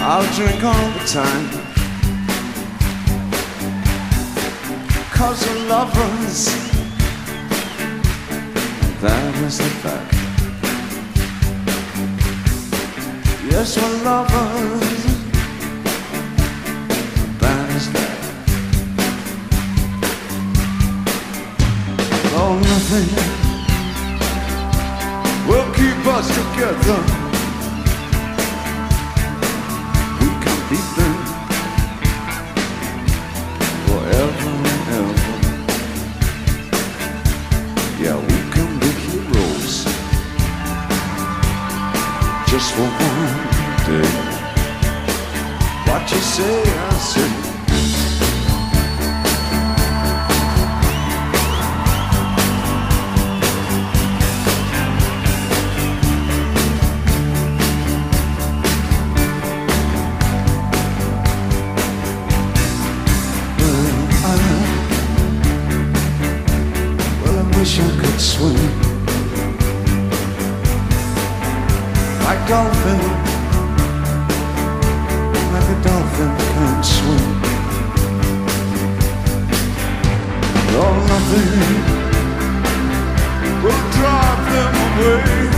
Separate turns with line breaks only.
I'll drink all the time, 'cause we're lovers, that is the fact. Yes, we're lovers, that is that. Oh, nothing will keep us together. We can be them forever and ever. Yeah, we can be heroes just for one day. What you say, I say. Wish I could swim like dolphin, like a dolphin can swim. Oh, nothing will drive them away.